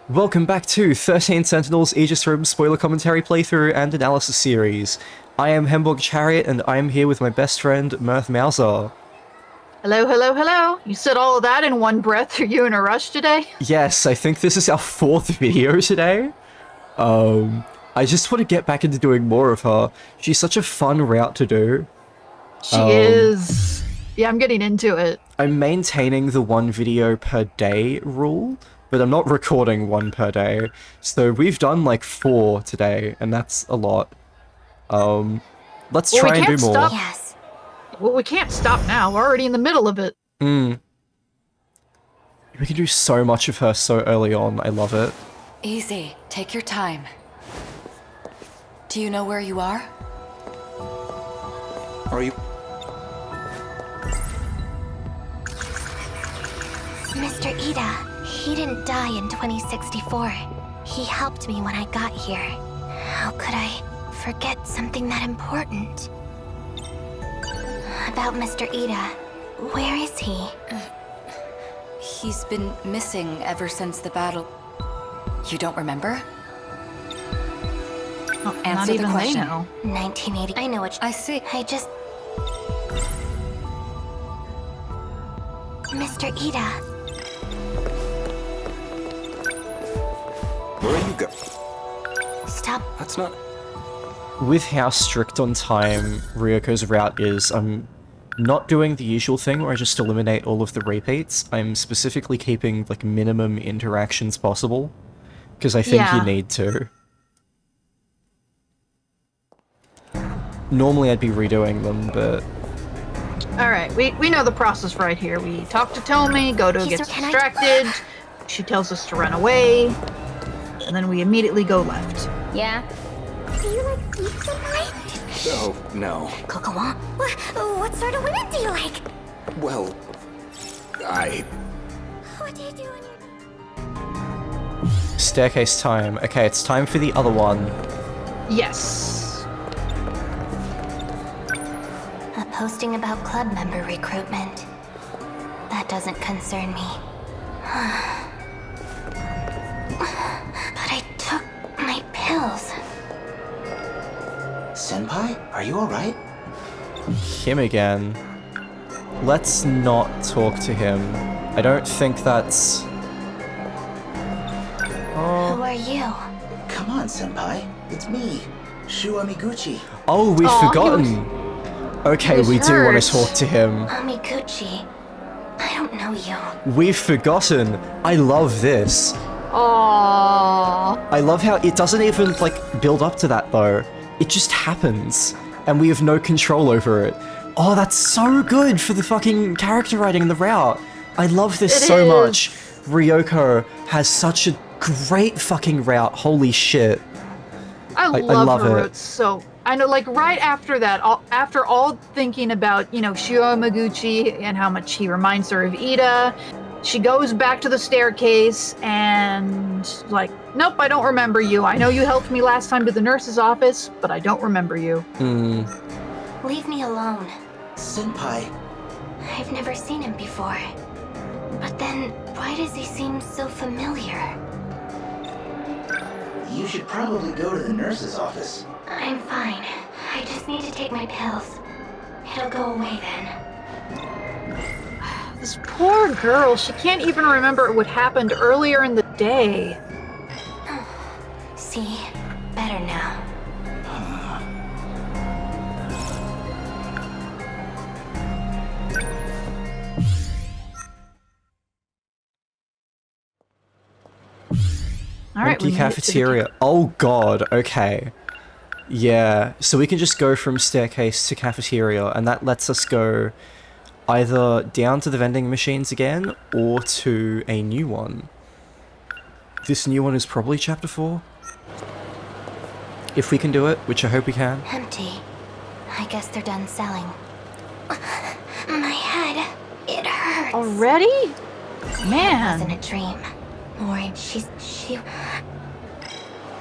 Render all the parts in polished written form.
Welcome back to 13 Sentinels, Aegis Rim spoiler commentary playthrough and analysis series. I am Hemborg Chariot and I am here with my best friend, Mirth Mauser. Hello, hello, hello. You said all of that in one breath. Are you in a rush today? Yes, I think this is our 4th video today. I just want to get back into doing more of her. She's such a fun route to do. She is. Yeah, I'm getting into it. I'm maintaining the 1 video per day rule, but I'm not recording 1 per day. So we've done like 4 today, and that's a lot. Let's try and do more. Stop. Yes. Well, we can't stop now. We're already in the middle of it. We can do so much of her so early on. I love it. Easy. Take your time. Do you know where you are? Are you... Mr. Ida, he didn't die in 2064. He helped me when I got here. How could I forget something that important? About Mr. Ida, where is he? He's been missing ever since the battle. You don't remember? Oh, Answer the question. 1980. I know what I see. I just... Mr. Ida. Where you go? Stop. That's not... With how strict on time Ryoko's route is, I'm not doing the usual thing where I just eliminate all of the repeats. I'm specifically keeping like minimum interactions possible, because I think you need to. Normally I'd be redoing them, but... Alright, we know the process right here. We talk to Tomi, Goto gets distracted, she tells us to run away, and then we immediately go left. Yeah? Do you like pizza pie? Oh, no. Kokowa? What sort of women do you like? Well, What do you do when you're... Staircase time. Okay, it's time for the other one. Yes. A posting about club member recruitment. That doesn't concern me. But I took my pills. Senpai, are you alright? Him again. Let's not talk to him. I don't think that's... Who are you? Come on, Senpai. It's me, Shu Amiguchi. Oh, we've forgotten. Okay, we do want to talk to him. Amiguchi. I don't know you. We've forgotten. I love this. Aww. I love how it doesn't even, like, build up to that, though. It just happens, and we have no control over it. Oh, that's so good for the fucking character writing and the route. I love this so much. Ryoko has such a great fucking route. Holy shit. I love her route so... I know, like, right after that, after all thinking about, you know, Shu Amaguchi and how much he reminds her of Ida, she goes back to the staircase and, like, nope, I don't remember you. I know you helped me last time to the nurse's office, but I don't remember you. Leave me alone. Senpai. I've never seen him before. But then, why does he seem so familiar? You should probably go to the nurse's office. I'm fine. I just need to take my pills. It'll go away then. This poor girl, she can't even remember what happened earlier in the day. See? Better now. Alright, Empty cafeteria. Oh god, okay. Yeah, so we can just go from staircase to cafeteria, and that lets us go either down to the vending machines again, or to a new one. This new one is probably Chapter 4. If we can do it, which I hope we can. Empty. I guess they're done selling. My head. It hurts. Already? Man. It wasn't a dream. Or she...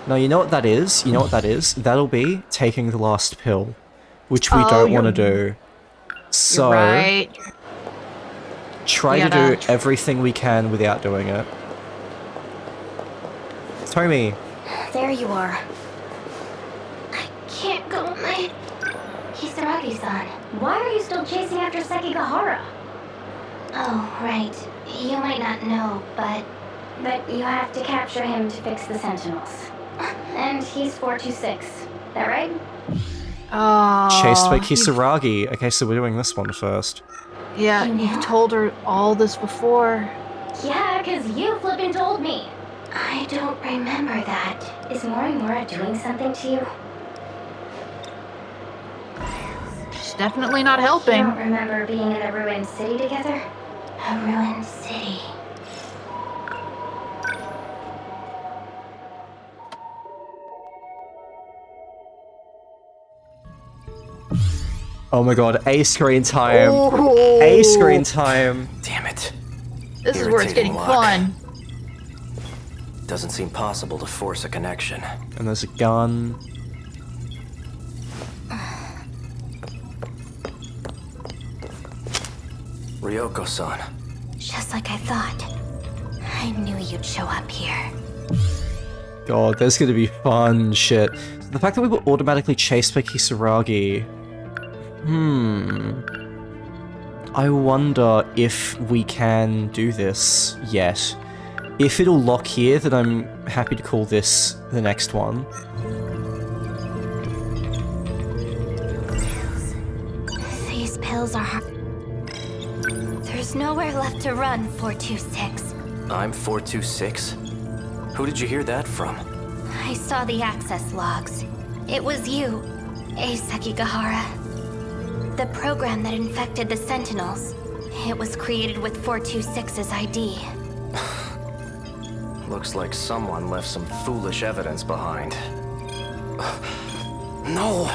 No, you know what that is? You know what that is? That'll be taking the last pill, which we don't want to do. So, Right. try to do everything we can without doing it. Tommy. There you are. I can't go my... Kisaragi-san, why are you still chasing after Sekigahara? Oh, right. You might not know, but you have to capture him to fix the Sentinels. And he's 426. That right? Chased by Kisaragi. Okay, so we're doing this one first. Yeah, you've told her all this before. Yeah, because you flippin' told me. I don't remember that. Is Morimura doing something to you? She's definitely not You helping. don't remember being in a ruined city together? A ruined city. Oh my god, A screen time. Oh. A screen time. Damn it. This is where it's getting Irritating luck. fun. Doesn't seem possible to force a connection. And there's a gun. Ryoko-san. Just like I thought. I knew you'd show up here. God, there's gonna be fun shit. The fact that we were automatically chased by Kisaragi. I wonder if we can do this yet. If it'll lock here, then I'm happy to call this the next one. These pills are... There's nowhere left to run, 426. I'm 426? Who did you hear that from? I saw the access logs. It was you, Sekigahara. The program that infected the Sentinels. It was created with 426's ID. Looks like someone left some foolish evidence behind. No!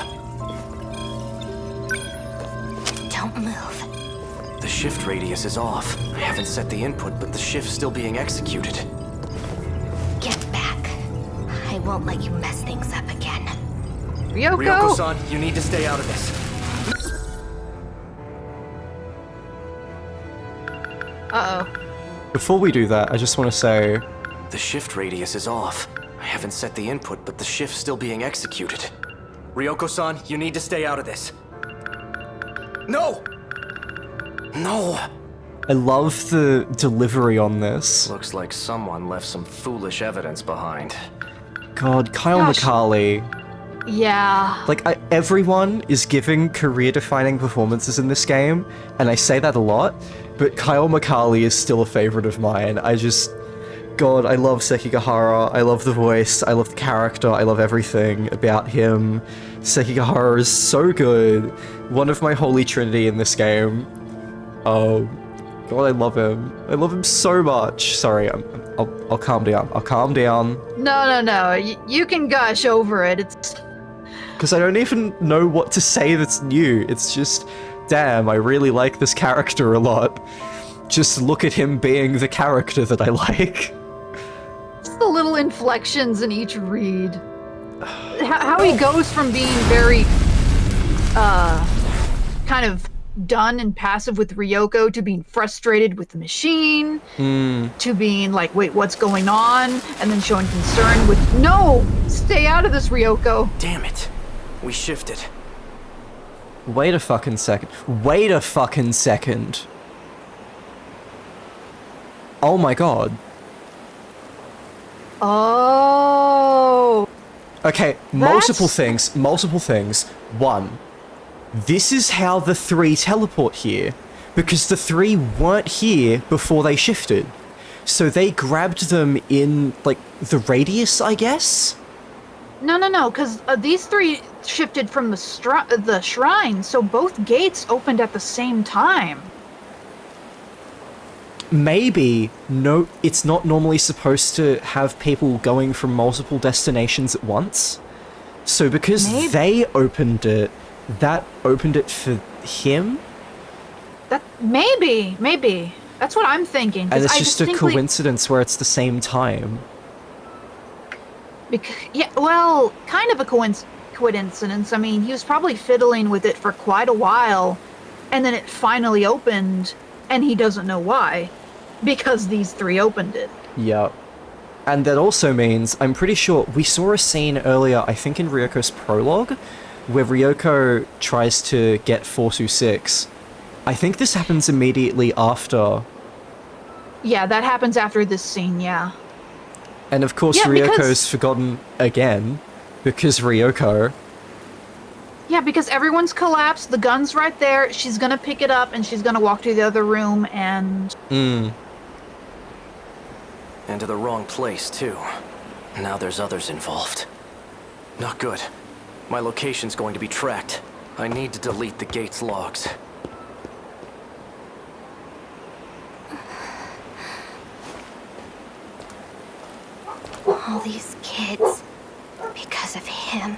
Don't move. The shift radius is off. I haven't set the input, but the shift's still being executed. Get back. I won't let you mess things up again. Ryoko! Ryoko-san, you need to stay out of this. Uh-oh. Before we do that, I just want to say... The shift radius is off. I haven't set the input, but the shift's still being executed. Ryoko-san, you need to stay out of this. No! No! I love the delivery on this. Looks like someone left some foolish evidence behind. God, Kyle Gosh. McCarley. Yeah. Like, everyone is giving career-defining performances in this game, and I say that a lot, but Kyle McCarley is still a favorite of mine. God, I love Sekigahara, I love the voice, I love the character, I love everything about him. Sekigahara is so good. One of my holy trinity in this game. Oh, God, I love him. I love him so much. Sorry, I'll calm down. I'll calm down. No. You can gush over it. It's... Because I don't even know what to say that's new. It's just, damn, I really like this character a lot. Just look at him being the character that I like. It's the little inflections in each read. How he goes from being very, kind of done and passive with Ryoko to being frustrated with the machine, to being like, wait, what's going on? And then showing concern with, no, stay out of this, Ryoko. Damn it. We shifted. Wait a fucking second. Wait a fucking second. Oh my god. Oh. Okay, multiple things. One, this is how the three teleport here, because the three weren't here before they shifted. So they grabbed them in, like, the radius, I guess? No, because these three shifted from the shrine, so both gates opened at the same time. Maybe. No, it's not normally supposed to have people going from multiple destinations at once. So because they opened it, that opened it for him? That maybe. That's what I'm thinking. And it's just a coincidence where it's the same time. Yeah, well, kind of a coincidence. I mean, he was probably fiddling with it for quite a while, and then it finally opened, and he doesn't know why. Because these three opened it. Yep. And that also means, I'm pretty sure, we saw a scene earlier, I think in Ryoko's prologue, where Ryoko tries to get 426. I think this happens immediately after. Yeah, that happens after this scene, yeah. And of course, Yeah, Ryoko's forgotten again, because Ryoko. Yeah, because everyone's collapsed, the gun's right there, she's gonna pick it up and she's gonna walk to the other room and... And to the wrong place, too. Now there's others involved. Not good. My location's going to be tracked. I need to delete the gate's logs. All these kids. Because of him.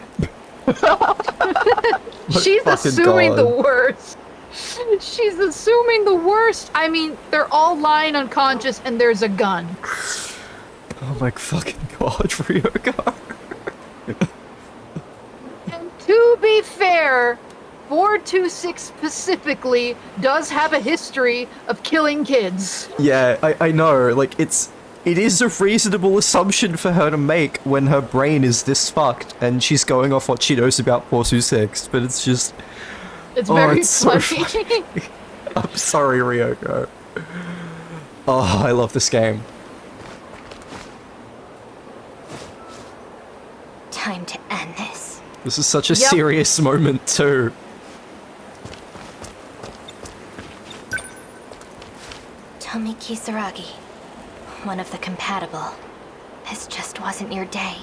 She's assuming the worst. She's assuming the worst. I mean, they're all lying unconscious and there's a gun. Oh my fucking god, Ryoko. And to be fair, 426 specifically does have a history of killing kids. Yeah, I know, like, it is a reasonable assumption for her to make when her brain is this fucked and she's going off what she knows about 426, but it's just... It's very it's so funny. funny. I'm sorry, Ryoko. Oh, I love this game. Time to end this. This is such a serious moment, too. Tomi Kisaragi, one of the compatible. This just wasn't your day.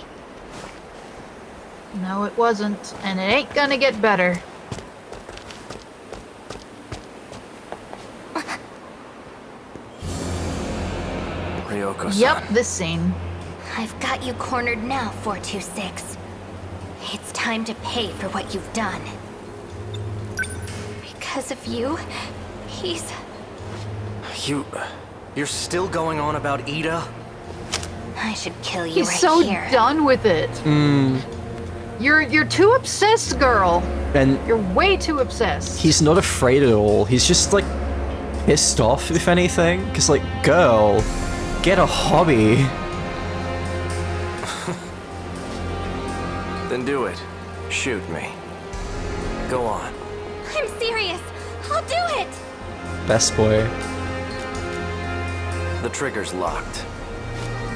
No, it wasn't, and it ain't gonna get better. Ryoko-san. Yep, this scene. I've got you cornered now, 426. It's time to pay for what you've done. Because of you, he's... You're still going on about Ida? I should kill you He's right so here. done with it. You're too obsessed, girl. And You're way too obsessed. he's not afraid at all. He's just, like, pissed off, if anything. Because, like, girl, get a hobby. Then do it. Shoot me. Go on. I'm serious. I'll do it. Best boy. The trigger's locked.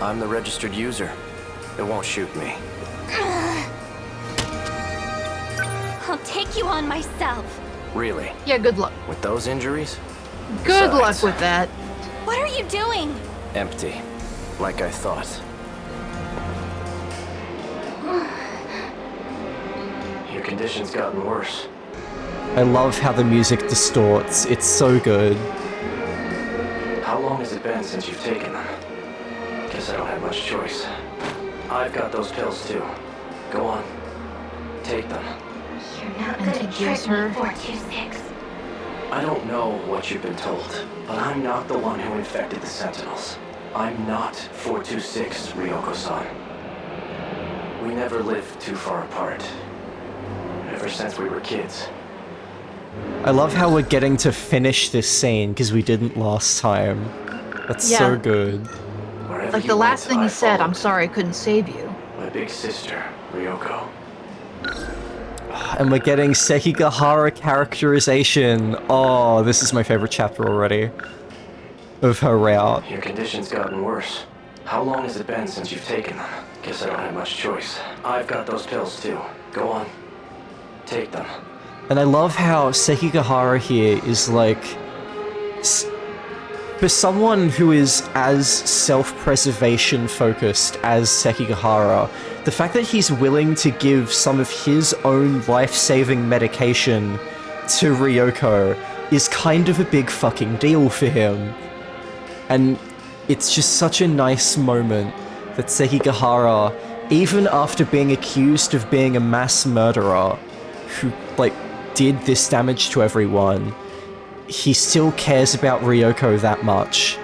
I'm the registered user. It won't shoot me. I'll take you on myself. Really? Yeah, good luck. With those injuries? Good Besides, luck with that. What are you doing? Empty. Like I thought. Your condition's gotten worse. I love how the music distorts. It's so good. How long has it been since you've taken them? Guess I don't have much choice. I've got those pills too. Go on. Take them. You're not And gonna he trick gives me, her- 426. I don't know what you've been told, but I'm not the one who infected the Sentinels. I'm not 426, Ryoko-san. We never lived too far apart. Ever since we were kids. I love how we're getting to finish this scene, because we didn't last time. That's so Yeah. good. Wherever Like you the last went, thing he I said, I'm followed. sorry I couldn't save you. My big sister, Ryoko. And we're getting Sekigahara characterization. Oh, this is my favorite chapter already. Of her route. Your condition's gotten worse. How long has it been since you've taken them? Guess I don't have much choice. I've got those pills too. Go on. Take them. And I love how Sekigahara here is like... For someone who is as self-preservation focused as Sekigahara, the fact that he's willing to give some of his own life-saving medication to Ryoko is kind of a big fucking deal for him. And it's just such a nice moment that Sekigahara, even after being accused of being a mass murderer who, like, did this damage to everyone, he still cares about Ryoko that much.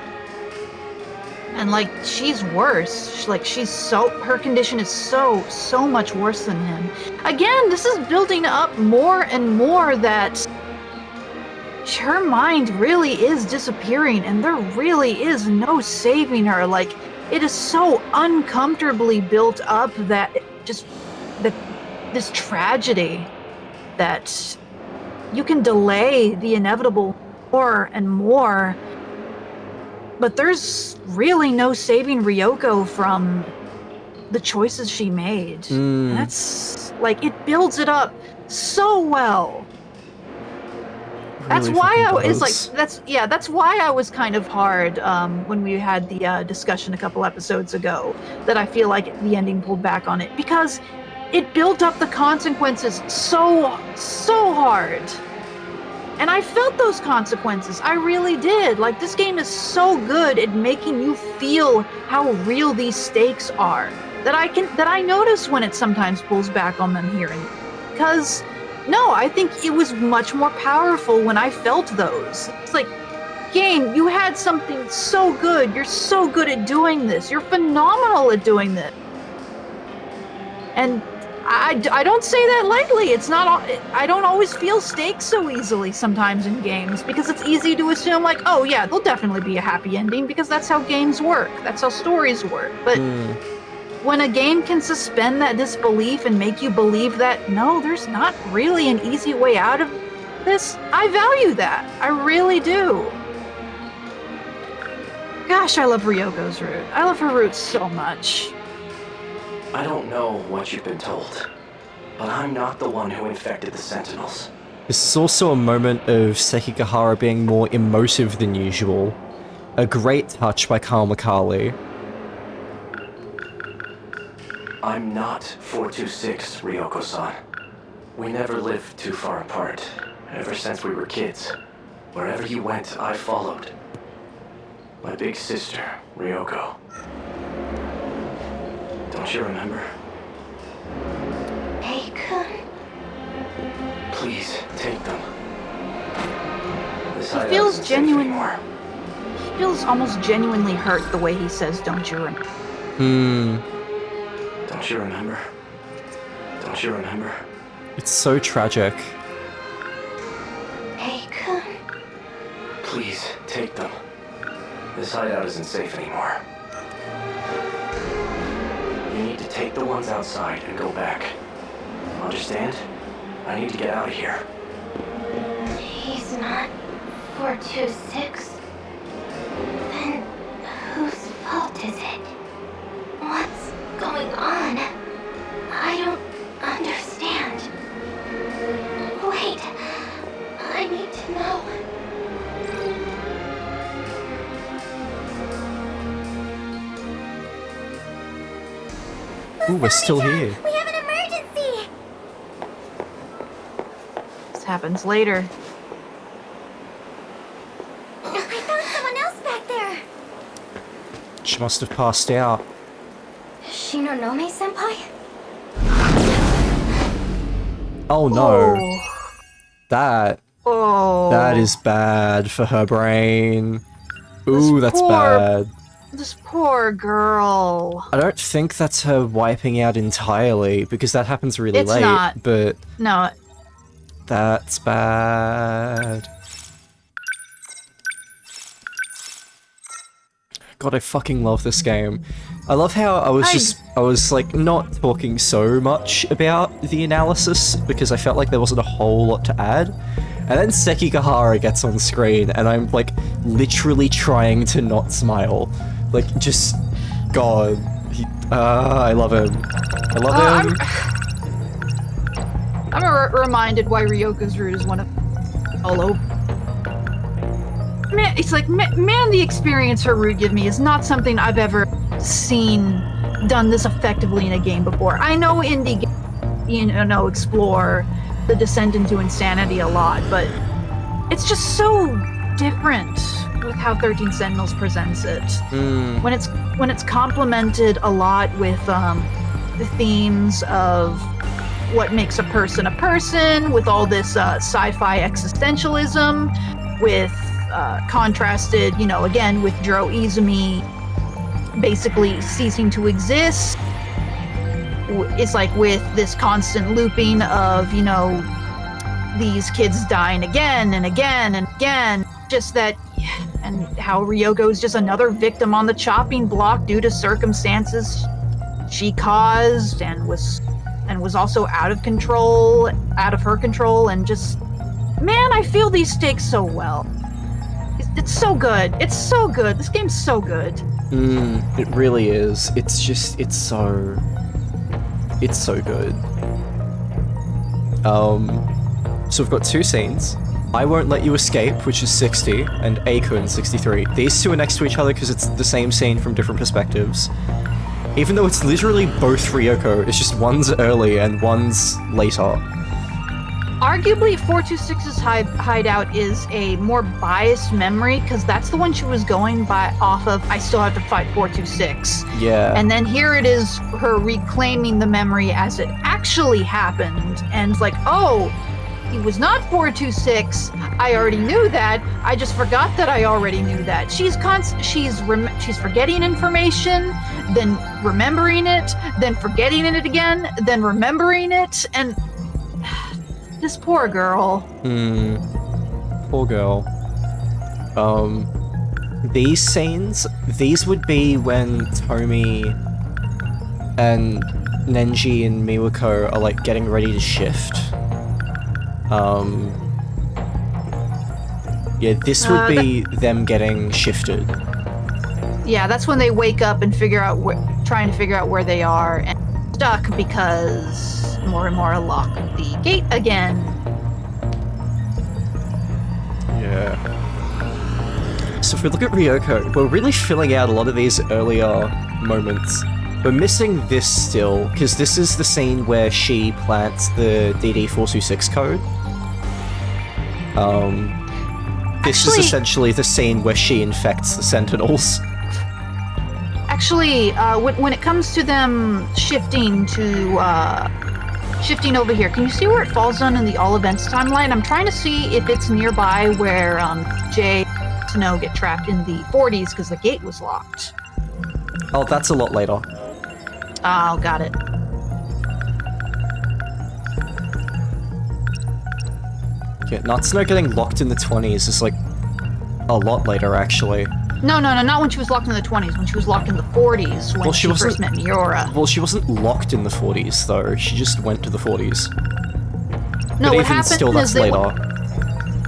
And like, she's worse. Her condition is so much worse than him. Again, this is building up more and more that her mind really is disappearing and there really is no saving her. Like, it is so uncomfortably built up that this tragedy that you can delay the inevitable more and more, but there's really no saving Ryoko from the choices she made. And that's like, it builds it up so well. That's why that's why I was kind of hard when we had the discussion a couple episodes ago, that I feel like the ending pulled back on it, because it built up the consequences so hard. And I felt those consequences. I really did. Like, this game is so good at making you feel how real these stakes are, that I notice when it sometimes pulls back on them here and there. Because no, I think it was much more powerful when I felt those. It's like, game, you had something so good. You're so good at doing this. You're phenomenal at doing this. And I don't say that lightly. It's not. I don't always feel stakes so easily sometimes in games, because it's easy to assume, like, oh yeah, there'll definitely be a happy ending, because that's how games work. That's how stories work. But when a game can suspend that disbelief and make you believe that, no, there's not really an easy way out of this, I value that. I really do. Gosh, I love Ryoko's route. I love her route so much. I don't know what you've been told, but I'm not the one who infected the Sentinels. This is also a moment of Sekigahara being more emotive than usual. A great touch by Kawamakali. I'm not 426, Ryoko-san. We never lived too far apart, ever since we were kids. Wherever you went, I followed. My big sister, Ryoko. Don't you remember? Ei-kun. Please, take them. This He hideout feels isn't safe genuine. anymore. He feels almost genuinely hurt the way he says, don't you remember? Don't you remember? Don't you remember? It's so tragic. Ei-kun. Please, take them. This hideout isn't safe anymore. You need to take the ones outside and go back. Understand? I need to get out of here. He's not 426. Then whose fault is it? What's going on? I don't understand. Wait, I need to know. Ooh, we're still here. We have an emergency! This happens later. I found someone else back there! She must have passed out. Shinonome-senpai? Oh no. Oh. That is bad for her brain. Ooh, that's bad. This poor girl. I don't think that's her wiping out entirely, because that happens really It's late. not. But No. that's bad. God, I fucking love this game. I love how I was like not talking so much about the analysis, because I felt like there wasn't a whole lot to add. And then Sekigahara gets on screen and I'm like literally trying to not smile. Like, just, God, I love him. I love him. I'm reminded why Ryoko's route is one of solo. Man, it's like, man, the experience her route give me is not something I've ever seen done this effectively in a game before. I know indie games, explore the descent into insanity a lot, but it's just so different with how 13 Sentinels presents it. When it's complemented a lot with the themes of what makes a person, with all this sci-fi existentialism, with contrasted, again, with Jiro Izumi basically ceasing to exist. It's like with this constant looping of, these kids dying again and again and again. Just that, and how Ryoko is just another victim on the chopping block due to circumstances she caused and was also out of her control, and just, man, I feel these stakes so well. It's so good. It's so good. This game's so good. It really is. It's so good. So we've got two scenes. I Won't Let You Escape, which is 60, and Ei-kun, 63. These two are next to each other because it's the same scene from different perspectives. Even though it's literally both Ryoko, it's just one's early and one's later. Arguably, 426's hideout is a more biased memory, because that's the one she was going off of, I still have to fight 426. Yeah. And then here it is, her reclaiming the memory as it actually happened, and like, oh, he was not 426. I already knew that. I just forgot that I already knew that. She's forgetting information, then remembering it, then forgetting it again, then remembering it, and this poor girl. Poor girl. These scenes, these would be when Tomi and Nenji and Miwako are like getting ready to shift. Yeah, this would be them getting shifted. Yeah, that's when they wake up and trying to figure out where they are, and stuck because Morimura locked the gate again. Yeah. So if we look at Ryoko, we're really filling out a lot of these earlier moments. We're missing this still, because this is the scene where she plants the DD426 code. This is essentially the scene where she infects the Sentinels. Actually, when it comes to them shifting over here, can you see where it falls on in the all events timeline? I'm trying to see if it's nearby where Jay and Snow get trapped in the 40s because the gate was locked. Oh, that's a lot later. Oh, got it. Yeah, Natsuno getting locked in the 20s is like a lot later, actually. No, not when she was locked in the 20s, when she was locked in the 40s, when she first met Miura. Well, she wasn't locked in the 40s, though. She just went to the 40s. No, but what even happened still, that's is later.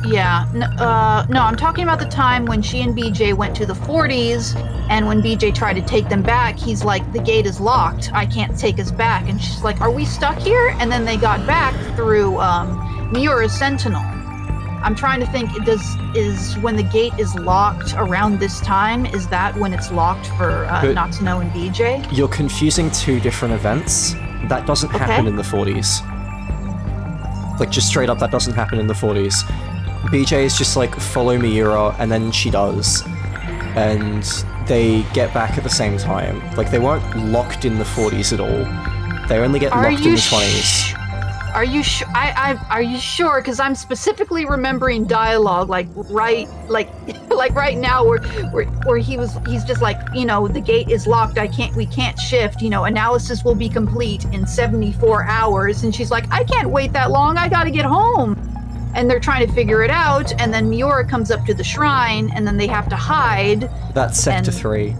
Yeah, no, I'm talking about the time when she and BJ went to the 40s, and when BJ tried to take them back, he's like, the gate is locked, I can't take us back. And she's like, are we stuck here? And then they got back through Miura's Sentinel. I'm trying to think, is when the gate is locked around this time, is that when it's locked for Natsuno and BJ? You're confusing two different events. That doesn't happen in the 40s. Like, just straight up, that doesn't happen in the 40s. BJ is just like, follow Miura, and then she does. And they get back at the same time. Like, they weren't locked in the 40s at all. They only get locked in the 20s. Are you sure? Are you sure? Because I'm specifically remembering dialogue, like right now, where he's just like, the gate is locked. We can't shift. Analysis will be complete in 74 hours. And she's like, I can't wait that long. I got to get home. And they're trying to figure it out. And then Miura comes up to the shrine, and then they have to hide. That's Sector 3.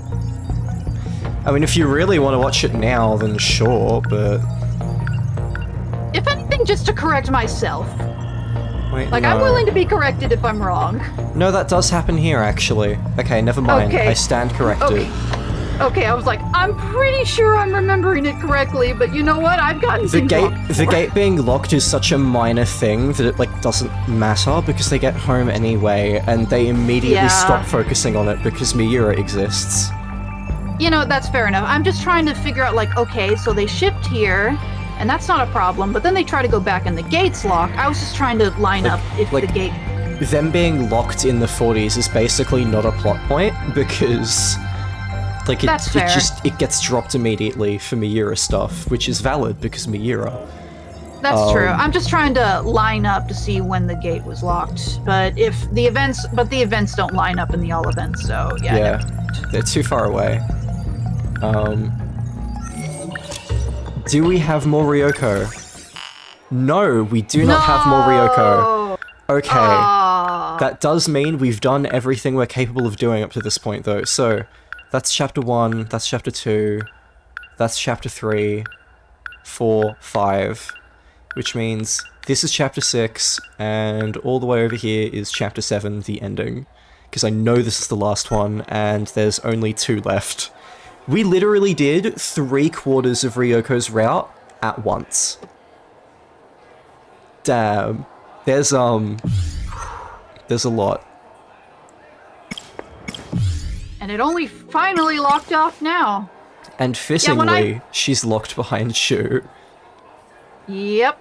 I mean, if you really want to watch it now, then sure, but... If anything, just to correct myself. Wait, like, no. I'm willing to be corrected if I'm wrong. No, that does happen here, actually. Okay, never mind. Okay. I stand corrected. Okay, I was like, I'm pretty sure I'm remembering it correctly, but you know what? I've gotten The gate being locked is such a minor thing that it, like, doesn't matter because they get home anyway, and they immediately stop focusing on it because Miura exists. That's fair enough. I'm just trying to figure out, like, okay, so they shift here, and that's not a problem, but then they try to go back and the gate's locked. I was just trying to line up if the gate... Them being locked in the 40s is basically not a plot point, because... Like, it gets dropped immediately for Miura stuff, which is valid because Miura. That's true. I'm just trying to line up to see when the gate was locked. But the events don't line up in the all events, so yeah. They're too far away. Do we have more Ryoko? No, we do not have more Ryoko. Okay. That does mean we've done everything we're capable of doing up to this point, though. So, that's Chapter 1, that's Chapter 2, that's Chapter 3, 4, 5, which means this is Chapter 6, and all the way over here is Chapter 7, the ending. Because I know this is the last one, and there's only 2 left. We literally did 3/4 of Ryoko's route at once. Damn. There's a lot. And it only finally locked off now. And fittingly, she's locked behind Shu. Yep.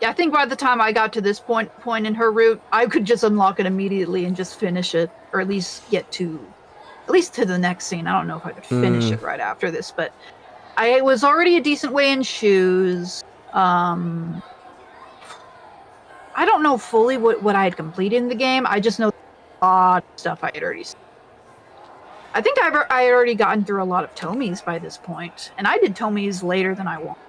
Yeah, I think by the time I got to this point in her route, I could just unlock it immediately and just finish it, or at least get to the next scene. I don't know if I could finish it right after this, but I was already a decent way in Shu's. I don't know fully what I had completed in the game. I just know a lot of stuff I had already seen. I think I had already gotten through a lot of Tomies by this point, and I did Tomies later than I wanted.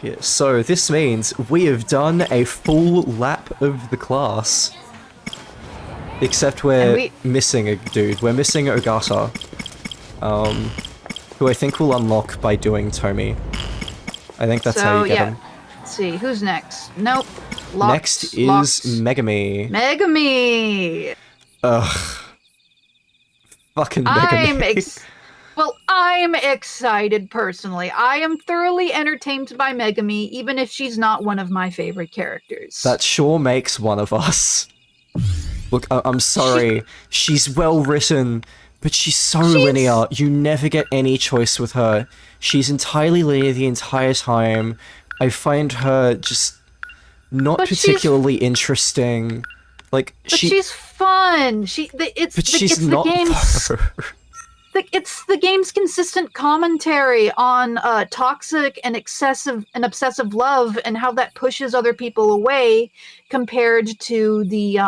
Yeah, so this means we have done a full lap of the class. Except we're missing a dude. We're missing Ogata. Who I think we'll unlock by doing Tomy. I think that's how you get him. Let's see, who's next? Nope. Next is Megami. Megami! Ugh. Fucking Megami. I'm excited personally. I am thoroughly entertained by Megami, even if she's not one of my favorite characters. That sure makes one of us. Look, I'm sorry. She's well written, but she's so linear. You never get any choice with her. She's entirely linear the entire time. I find her just not particularly interesting. Like, she's fun. It's the game's consistent commentary on toxic and obsessive love and how that pushes other people away compared to the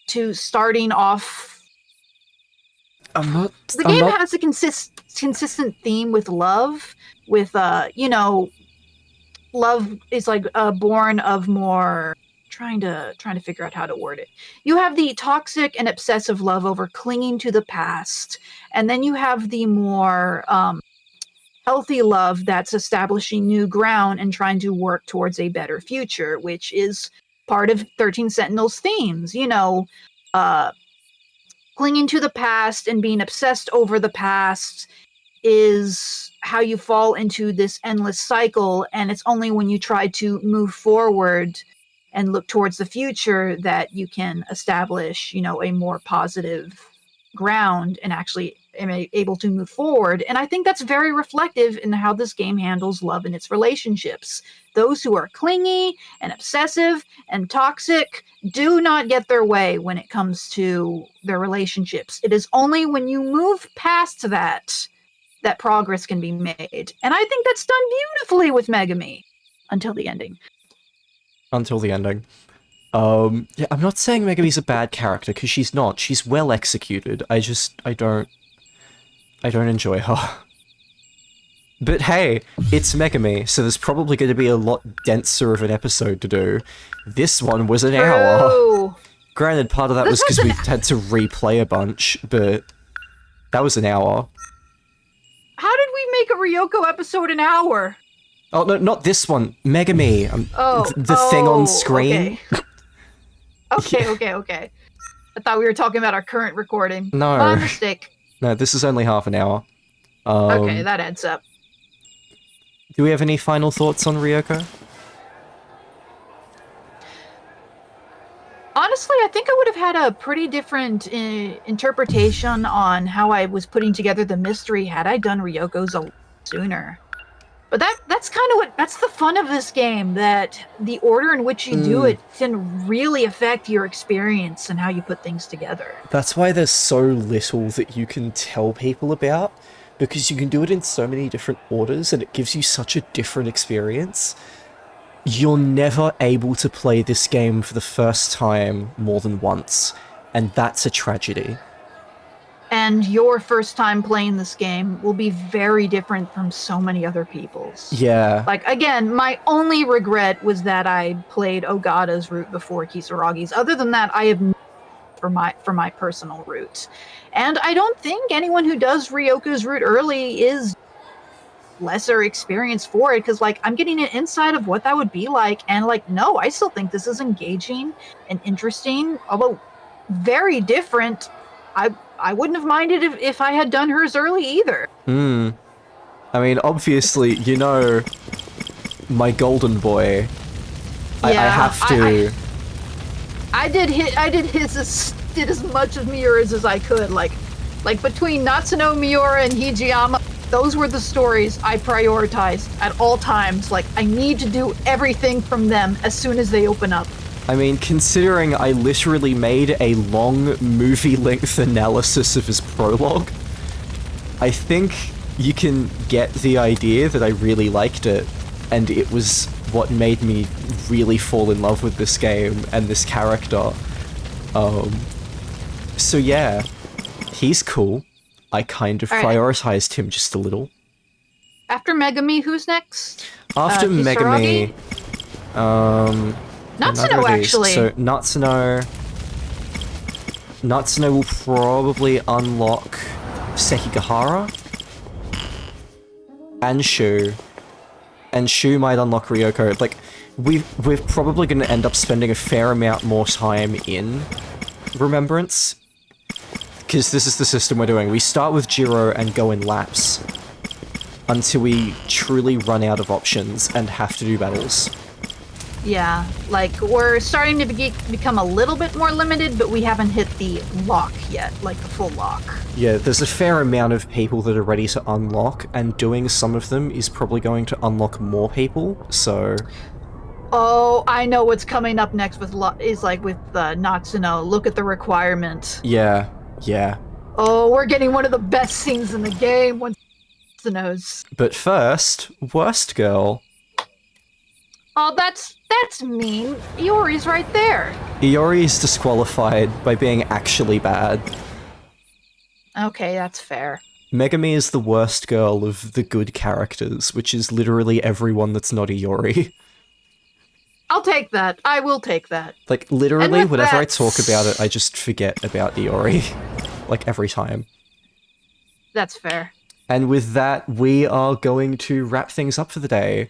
to starting off. The game has a consistent theme with love, with love is like born of more. Trying to figure out how to word it. You have the toxic and obsessive love over clinging to the past, and then you have the more healthy love that's establishing new ground and trying to work towards a better future, which is part of 13 Sentinels themes. Clinging to the past and being obsessed over the past is how you fall into this endless cycle, and it's only when you try to move forward and look towards the future that you can establish, a more positive ground and actually am able to move forward. And I think that's very reflective in how this game handles love and its relationships. Those who are clingy and obsessive and toxic do not get their way when it comes to their relationships. It is only when you move past that progress can be made. And I think that's done beautifully with Megami until the ending. Yeah, I'm not saying Megami's a bad character, because she's not. She's well executed. I don't enjoy her. But hey, it's Megami, so there's probably going to be a lot denser of an episode to do. This one was an hour. Granted, part of that was because we had to replay a bunch, but that was an hour. How did we make a Ryoko episode an hour? Oh, no, not this one. Megami. The thing on screen. Okay. Okay. I thought we were talking about our current recording. No. My mistake. No, this is only half an hour. Okay, that adds up. Do we have any final thoughts on Ryoko? Honestly, I think I would have had a pretty different interpretation on how I was putting together the mystery had I done Ryoko's a lot sooner. But that's kind of that's the fun of this game, that the order in which you do it can really affect your experience and how you put things together. That's why there's so little that you can tell people about, because you can do it in so many different orders and it gives you such a different experience. You're never able to play this game for the first time more than once, and that's a tragedy. and your first time playing this game will be very different from so many other people's. Yeah. Like, again, my only regret was that I played Ogata's route before Kisaragi's. Other than that, I have for my personal route. And I don't think anyone who does Ryoko's route early is lesser experienced for it, because, like, I'm getting an insight of what that would be like, and, like, no, I still think this is engaging and interesting, although very different. I wouldn't have minded if I had done hers early either. I mean, obviousobviously, my golden boy. I have to. I did as much of Miura's as I could. Like between Natsuno, Miura, and Hijiyama, those were the stories I prioritized at all times. Like, I need to do everything from them as soon as they open up. I mean, considering I literally made a long movie-length analysis of his prologue, I think you can get the idea that I really liked it, and it was what made me really fall in love with this game and this character. So yeah, he's cool. I kind of prioritized him just a little. After Megami, who's next? After Megami, Natsuno, actually. So Natsuno will probably unlock Sekigahara and Shu. And Shu might unlock Ryoko. Like, we're probably going to end up spending a fair amount more time in Remembrance. Because this is the system we're doing. We start with Jiro and go in laps until we truly run out of options and have to do battles. Yeah, like, we're starting to become a little bit more limited, but we haven't hit the lock yet, like the full lock. Yeah, there's a fair amount of people that are ready to unlock, and doing some of them is probably going to unlock more people, so... Oh, I know what's coming up next with Natsuno. Look at the requirement. Yeah. Oh, we're getting one of the best scenes in the game once Natsuno's. But first, Worst Girl. Oh, that's mean. Iori's right there. Iori's disqualified by being actually bad. Okay, that's fair. Megami is the worst girl of the good characters, which is literally everyone that's not Iori. I'll take that. I will take that. Like, literally, whenever I talk about it, I just forget about Iori. Like, every time. That's fair. And with that, we are going to wrap things up for the day.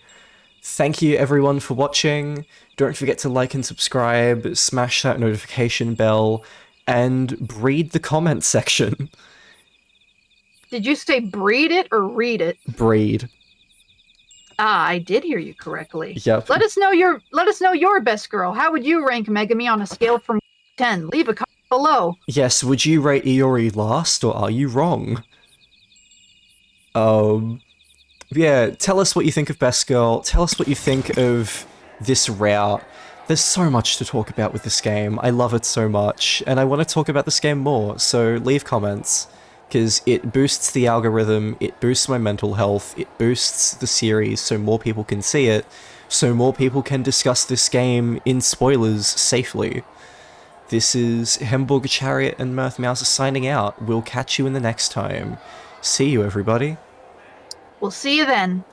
Thank you everyone for watching. Don't forget to like and subscribe, smash that notification bell, and breed the comment section. Did you say breed it or read it? Breed. Ah, I did hear you correctly. Yep. Let us know your best girl. How would you rank Megami on a scale from 10? Leave a comment below. Yes, would you rate Iori last, or are you wrong? Yeah, tell us what you think of Best Girl, tell us what you think of this route. There's so much to talk about with this game, I love it so much, and I want to talk about this game more, so leave comments, because it boosts the algorithm, it boosts my mental health, it boosts the series so more people can see it, so more people can discuss this game in spoilers safely. This is Hamburger Chariot and Mirth Mouse signing out. We'll catch you in the next time. See you, everybody. We'll see you then.